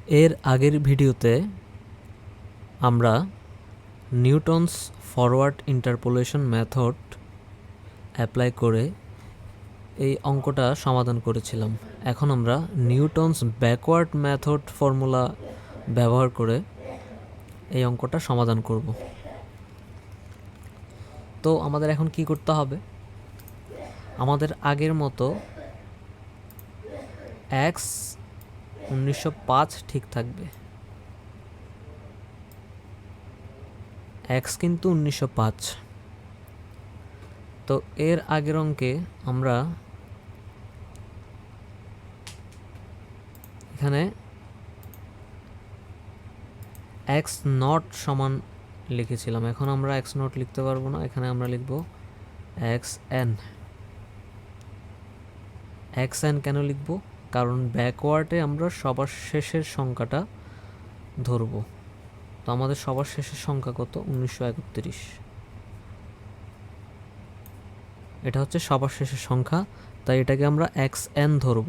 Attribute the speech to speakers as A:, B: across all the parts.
A: এর আগের ভিডিওতে আমরা Newton's forward interpolation method apply করে এই অঙ্কটা সমাধান করেছিলাম। এখন আমরা নিউটনস ব্যাকওয়ার্ড মেথড ফর্মুলা ব্যবহার করে এই অঙ্কটা সমাধান করব। তো আমাদের এখন কি করতে হবে? আমাদের আগের মতো এক্স 1905 ঠিক থাকবে। এক্স কিন্তু 1905। তো এর আগের অঙ্কে আমরা এখানে এক্স নট সমান লিখেছিলাম। এখন আমরা এক্স নট লিখতে পারবো না, এখানে আমরা লিখব এক্স এন। এক্স এন কেন লিখব? কারণ ব্যাকওয়ার্ডে আমরা সবার শেষের সংখ্যাটা ধরব। তো আমাদের সবার শেষের সংখ্যা কত? 1931। এটা হচ্ছে সবার শেষের সংখ্যা, তাই এটাকে আমরা এক্স এন ধরব।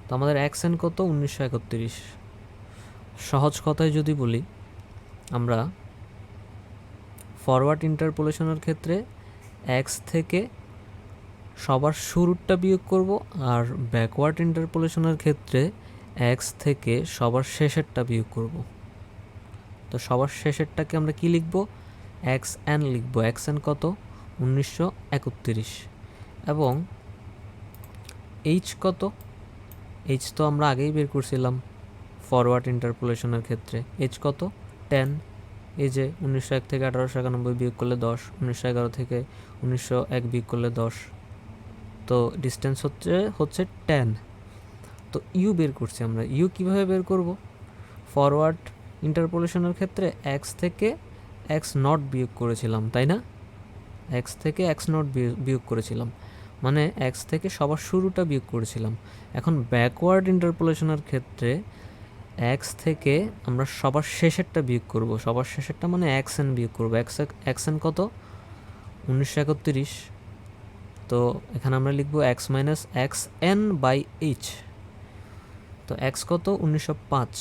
A: তো আমাদের এক্স এন কত? 1931। সহজ কথায় যদি বলি, আমরা ফরওয়ার্ড ইন্টারপোলেশনের ক্ষেত্রে এক্স থেকে সবার শুরুরটা বিয়োগ করব, আর ব্যাকওয়ার্ড ইন্টারপোলেশনের ক্ষেত্রে এক্স থেকে সবার শেষেরটা বিয়োগ করব। তো সবার শেষেরটাকে আমরা কি লিখব? এক্স এন লিখব। এক্স এন কত? 1931। এবং এইচ কত? এইচ তো আমরা আগেই বের করছিলাম ফরওয়ার্ড ইন্টারপোলেশনের ক্ষেত্রে। এইচ কত? 10। এই যে 1901 থেকে 1891 বিয়োগ করলে 10, 1911 থেকে 1901 বিয়োগ করলে 10, তো ডিস্টেন্স হচ্ছে 10। তো ইউ বের করছি আমরা। ইউ কিভাবে বের করব? ফরওয়ার্ড ইন্টারপোলেশনের ক্ষেত্রে এক্স থেকে এক্স নট বিয়োগ করেছিলাম, তাই না? এক্স থেকে এক্স নট বিয়োগ করেছিলাম, মানে এক্স থেকে সবার শুরুটা বিয়োগ করেছিলাম। এখন ব্যাকওয়ার্ড ইন্টারপোলেশনের ক্ষেত্রে এক্স থেকে আমরা সবার শেষেরটা বিয়োগ করব। সবার শেষেরটা মানে এক্স এন বিয়োগ করবো। এক্স এন কত? 1931। তো এখানে আমরা লিখব X minus X N by H. তো এক্স কত? 1905।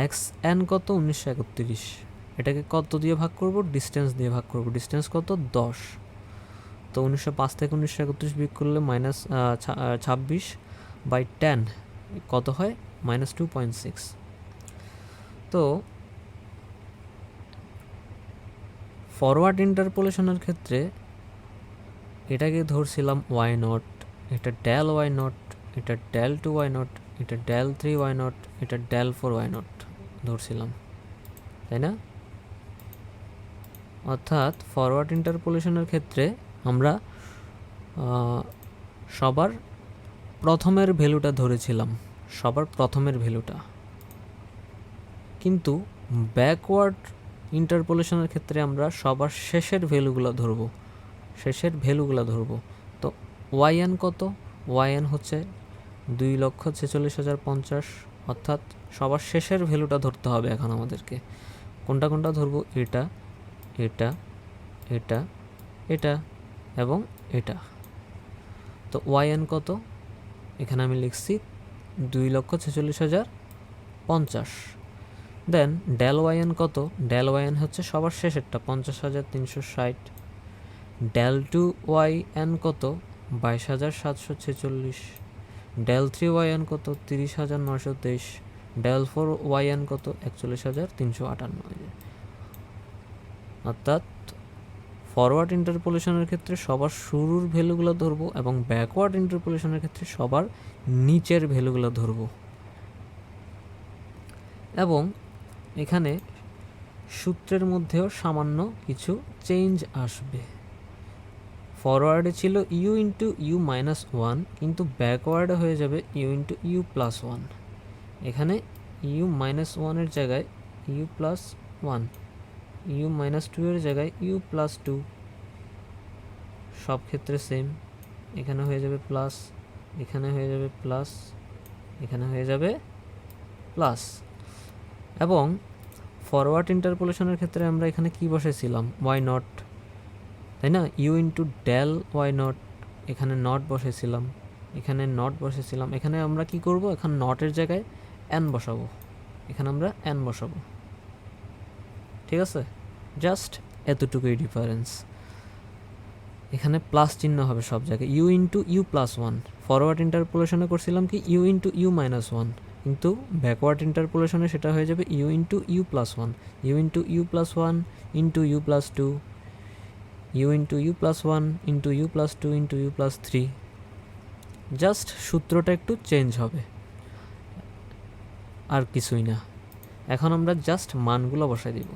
A: এক্স এন কত? 1931। এটাকে কত দিয়ে ভাগ করব? ডিস্টেন্স দিয়ে ভাগ করব। ডিস্টেন্স কত? 10। তো 1905 থেকে 1931 বিয়োগ করলে মাইনাস 26 বাই 10 কত হয়? -2.6। তো ফরওয়ার্ড ইন্টারপোলেশনের ক্ষেত্রে এটাকে ধরছিলাম ওয়াই নট, এটা ডেল ওয়াই নট, এটা ডেল 2 ওয়াই নট, এটা ডেল 3 ওয়াই নট, এটা ডেল 4 ওয়াই নট ধরছিলাম, তাই না? অর্থাৎ ফরওয়ার্ড ইন্টারপোলেশনের ক্ষেত্রে আমরা সবার প্রথমের ভ্যালুটা ধরেছিলাম, সবার প্রথমের ভ্যালুটা। কিন্তু ব্যাকওয়ার্ড ইন্টারপোলেশনের ক্ষেত্রে আমরা সবার শেষের ভ্যালুগুলো ধরব। তো ওয়াই এন কত? ওয়াই এন হচ্ছে 2,46,050। অর্থাৎ সবার শেষের ভ্যালুটা ধরতে হবে এখন আমাদেরকে। কোনটা কোনটা ধরবো? এটা, এটা, এটা, এটা এবং এটা। তো ওয়াই এন কত? এখানে আমি লিখছি 2,46,050। দেন ডেল ওয়াই এন কত? ডেল ওয়াই এন হচ্ছে সবার শেষেরটা, 50,360। ডেল 2 ওয়াই এন কত? 22,746। ডেল 3 ওয়াই এন কত? 30,923। ডেল 4 ওয়াই এন কত? 41,358। অর্থাৎ ফরওয়ার্ড ইন্টারপোলেশনের ক্ষেত্রে সবার শুরুর ভ্যালুগুলো ধরবো এবং ব্যাকওয়ার্ড ইন্টারপোলেশনের ক্ষেত্রে সবার নিচের ভ্যালুগুলো ধরবো। এবং এখানে সূত্রের মধ্যেও সামান্য কিছু চেঞ্জ আসবে। ফরওয়ার্ডে ছিল ইউ ইন্টু ইউ মাইনাস 1, কিন্তু ব্যাকওয়ার্ডে হয়ে যাবে ইউ ইন্টু ইউ প্লাস 1। এখানে ইউ মাইনাস 1-এর জায়গায় ইউ প্লাস 1, ইউ মাইনাস 2-এর জায়গায় ইউ প্লাস 2। সব ক্ষেত্রে সেম। এখানে হয়ে যাবে প্লাস, এখানে হয়ে যাবে প্লাস, এখানে হয়ে যাবে প্লাস। এবং ফরওয়ার্ড ইন্টারপোলেশনের ক্ষেত্রে আমরা এখানে কি বসেছিলাম? ওয়াই নট, তাই না? U into del Y nought, এখানে নট বসেছিলাম। এখানে নট বসেছিলাম, এখানে আমরা কি করব, এখানে নটের জায়গায় n বসাবো, এখানে আমরা n বসাবো, ঠিক আছে? জাস্ট এতটুকুই ডিফারেন্স। এখানে প্লাস চিহ্ন হবে সব জায়গায়, u into you plus one. Forward ইন্টারপোলেশনে করছিলাম কি u into u minus one, কিন্তু ব্যাকওয়ার্ড ইন্টারপোলেশনে সেটা হয়ে যাবে u into you plus one, u into you plus one into you plus two, u into you plus one into you plus two into you plus three. Just সূত্রটা একটু change হবে, আর কিছুই না। এখন আমরা জাস্ট মানগুলো বসাই দিব।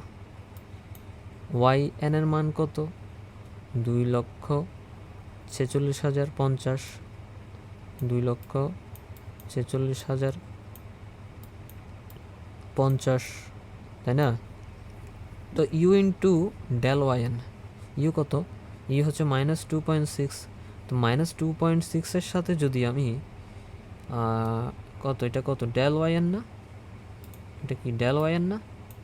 A: ওয়াই এন এর মান কত, 2,46,050, 2,46,050, তাই না? তো U into del Y N, U কত, ইউ হচ্ছে -2.6। তো -2.6-এর সাথে যদি আমি কত, এটা কত, ডেল ওয়াই এন না, এটা কি ডেল ওয়াই এন না,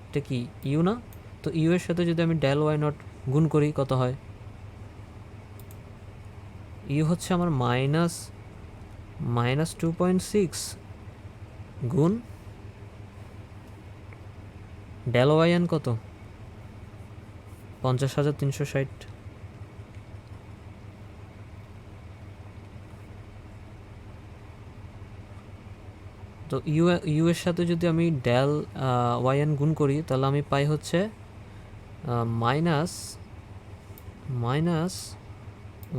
A: এটা কি ইউ না? তো ইউ এর সাথে যদি আমি ডেল ওয়াই নট গুণ করি কত হয়, ইউ হচ্ছে আমার -2.6 গুণ ডেল ওয়াই এন কত, 50,360। তো ইউ এর সাথে যদি আমি ডেল ওয়াই এন গুণ করি তাহলে আমি পাই হচ্ছে minus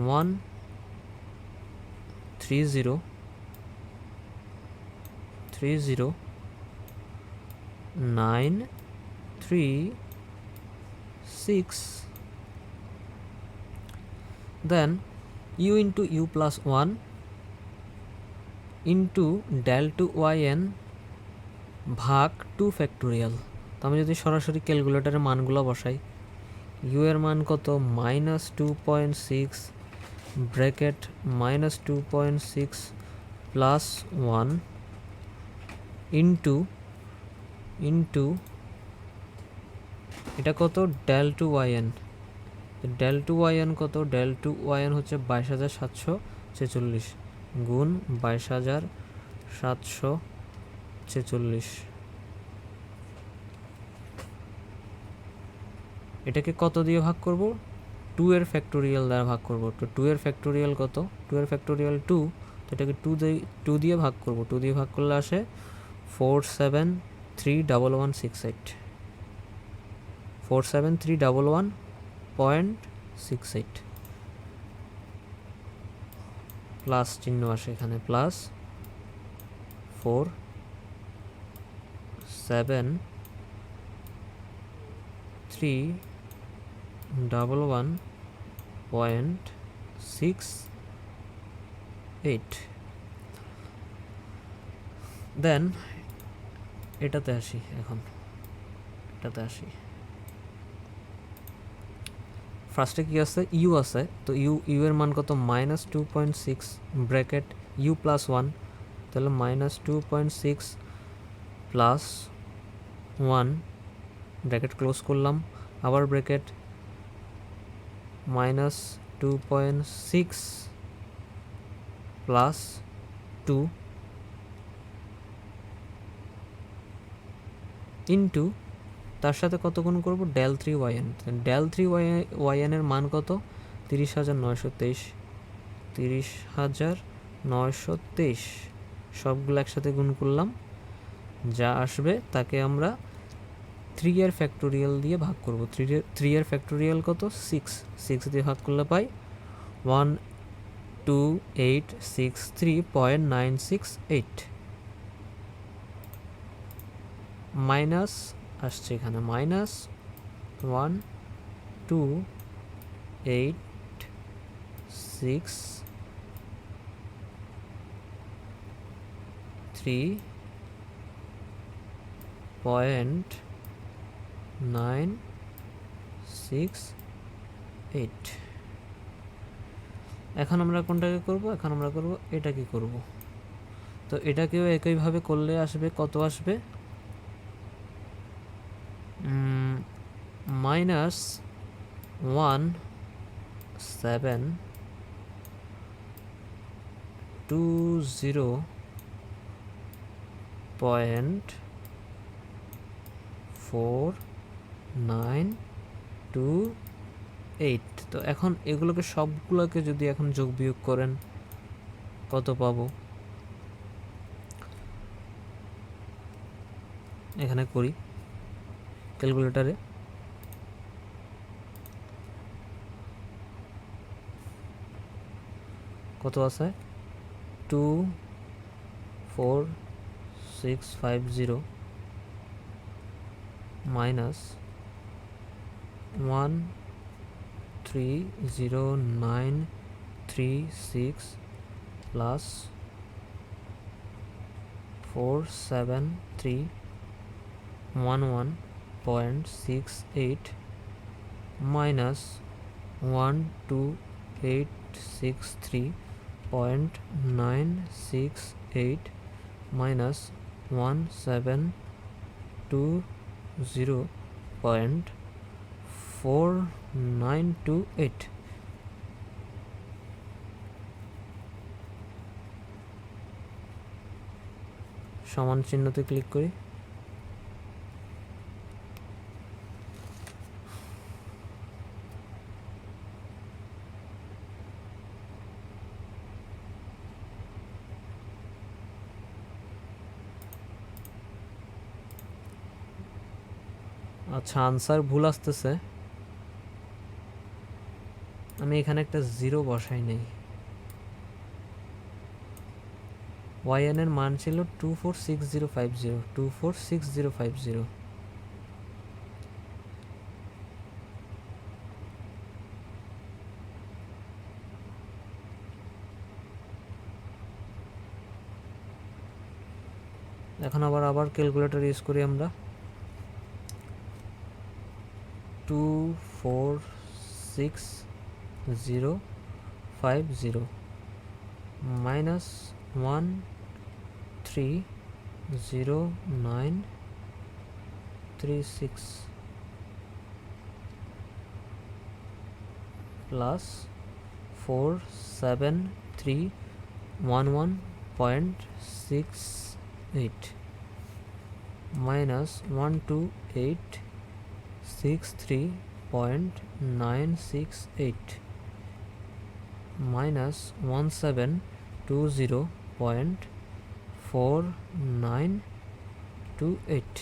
A: 130,936, then U into you plus one into del two Y N ভাগ 2 ফ্যাক্টোরিয়াল। তো আমি যদি সরাসরি ক্যালকুলেটারের মানগুলো বসাই, ইউ এর মান কত, -2.6 ব্র্যাকেট -2.6 প্লাস 1 ইন্টু এটা কত, del two Y N. Del two Y N কত, ডেল টু ওয়াই এন হচ্ছে 22,746 গুণ 22,746। এটাকে কত দিয়ে ভাগ করব, 2 এর ফ্যাক্টোরিয়াল দ্বারা ভাগ করব। তো 2 এর ফ্যাক্টোরিয়াল কত, 2 এর ফ্যাক্টোরিয়াল 2, তো এটাকে 2 দিয়ে ভাগ করব। 2 দিয়ে ভাগ করলে আসে 4731168, 47311.68 প্লাস চিহ্ন আসে এখানে, প্লাস 47311.68। দেন এটাতে আসি, এখন এটাতে আসি। ফার্স্টে কি আছে, ইউ আছে, তো ইউ এর মান কত, -2.6 ব্র্যাকেট ইউ প্লাস ওয়ান, তাহলে -2.6 প্লাস 1 ব্র্যাকেট ক্লোজ করলাম, আবার ব্র্যাকেট -2.6 প্লাস 2 ইন্টু তার সাথে কত গুণ করব, del 3 Y N. Del 3 Y N এর মান কত, 30,923, 30,923। সবগুলো একসাথে গুণ করলাম, যা আসবে তাকে আমরা 3 এর ফ্যাক্টোরিয়াল দিয়ে ভাগ করব। 3 এর ফ্যাক্টোরিয়াল কত, 6 দিয়ে ভাগ করলে পাই 12863.968 মাইনাস আসছে এখানে -12863.968। এখন আমরা কোনটাকে করব, এখন আমরা করব এটাকে করব। তো এটাকেও একইভাবে করলে আসবে কত, আসবে -1,7 20.4928। তো এখন এগুলোকে সবগুলোকে যদি এখন যোগ বিয়োগ করেন কত পাবো? এখানে করি ক্যালকুলেটারে। কত আছে? 24650 মাইনাস 130936 প্লাস 47311.68 মাইনাস 12863.968 মাইনাস 1720.4928। সমান চিহ্নতে ক্লিক করি। আচ্ছা, আনসার ভুল আসতেছে। আমি এখানে একটা 0 বসাই নেই। yn এর মান ছিল 246050। এখন আবার ক্যালকুলেটর ইউজ করি আমরা। 246050 মাইনাস 130936 প্লাস 47311.68 মাইনাস 12863.968 মাইনাস 1720.4928।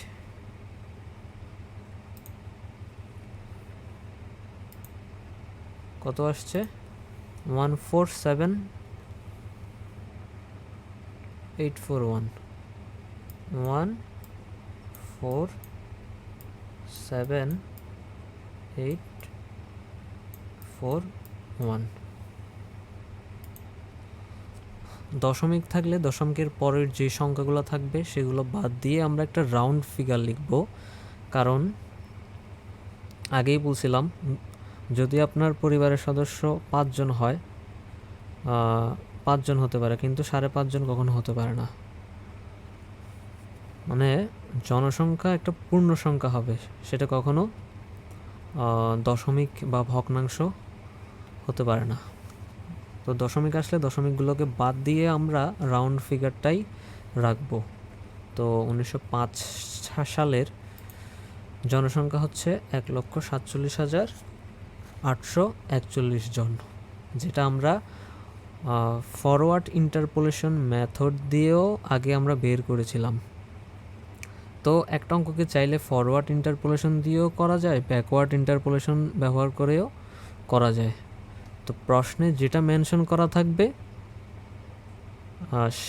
A: কত আসছে? 147841 147841। দশমিক থাকলে দশমিকের পরের যে সংখ্যাগুলো থাকবে সেগুলো বাদ দিয়ে আমরা একটা রাউন্ড ফিগার লিখব। কারণ আগেই বলছিলাম, যদি আপনার পরিবারের সদস্য 5 জন হয়, 5 জন হতে পারে, কিন্তু 5.5 জন কখনো হতে পারে না। মানে জনসংখ্যা একটা পূর্ণ সংখ্যা হবে, সেটা কখনো দশমিক বা ভগ্নাংশ হতে পারে না। তো দশমিক আসলে দশমিকগুলোকে বাদ দিয়ে আমরা রাউন্ড ফিগারটাই রাখবো। তো 1905 সালের জনসংখ্যা হচ্ছে 1,47,841 জন, যেটা আমরা ফরওয়ার্ড ইন্টারপোলেশন মেথড দিয়েও আগে আমরা বের করেছিলাম। তো একটা অঙ্ককে চাইলে ফরওয়ার্ড ইন্টারপোলেশন দিয়েও করা যায়, ব্যাকওয়ার্ড ইন্টারপোলেশন ব্যবহার করেও করা যায়। তো প্রশ্নে যেটা মেনশন করা থাকবে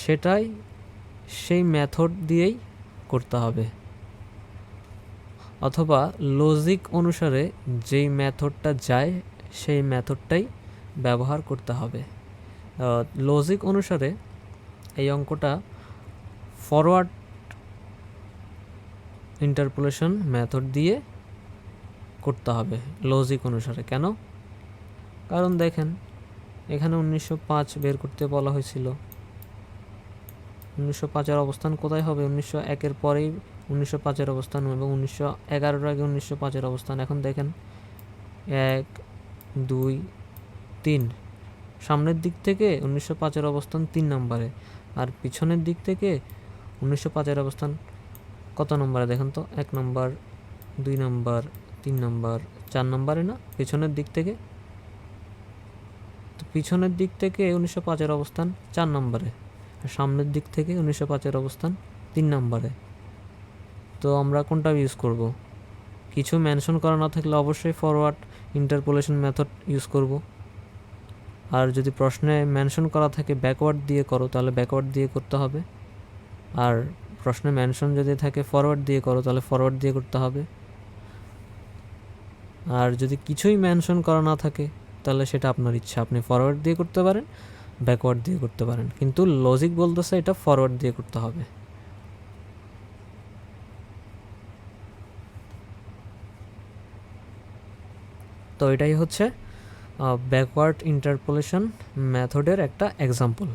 A: সেটাই সেই মেথড দিয়েই করতে হবে, অথবা লজিক অনুসারে যেই মেথডটা যায় সেই মেথডটাই ব্যবহার করতে হবে। লজিক অনুসারে এই অঙ্কটা ফরওয়ার্ড ইন্টারপোলেশন মেথড দিয়ে করতে হবে লজিক অনুসারে। কেন? কারণ দেখেন, এখানে 1905 বের করতে বলা হয়েছিল। 1905-এর অবস্থান কোথায় হবে? 1901-এর পরেই 1905-এর অবস্থান, এবং 1911-এর আগে 1905-এর অবস্থান। এখন দেখেন 1 2 3 সামনের দিক থেকে 1905-এর অবস্থান 3 নম্বরে, আর পিছনের দিক থেকে 1905-এর অবস্থান কত নম্বরে দেখেন তো? 1 নম্বর, 2 নম্বর, 3 নম্বর, 4 নম্বরে না পিছনের দিক থেকে? তো পিছনের দিক থেকে 1905-এর অবস্থান 4 নম্বরে, আর সামনের দিক থেকে 1905-এর অবস্থান 3 নম্বরে। তো আমরা কোনটা ইউজ করব? কিছু মেনশন করা না থাকলে অবশ্যই ফরওয়ার্ড ইন্টারপোলেশন মেথড ইউজ করব, আর যদি প্রশ্নে মেনশন করা থাকে ব্যাকওয়ার্ড দিয়ে করো তাহলে ব্যাকওয়ার্ড দিয়ে করতে হবে, আর প্রশ্নে মেনশন যদি থাকে ফরওয়ার্ড দিয়ে করো তাহলে ফরওয়ার্ড দিয়ে করতে হবে। আর যদি কিছুই মেনশন করা না থাকে তাহলে সেটা আপনার ইচ্ছা, আপনি ফরওয়ার্ড দিয়ে করতে পারেন, ব্যাকওয়ার্ড দিয়ে করতে পারেন, কিন্তু লজিক বলতেছে এটা ফরওয়ার্ড দিয়ে করতে হবে। তো এটাই হচ্ছে ব্যাকওয়ার্ড ইন্টারপোলেশন মেথডের একটা এক্সাম্পল।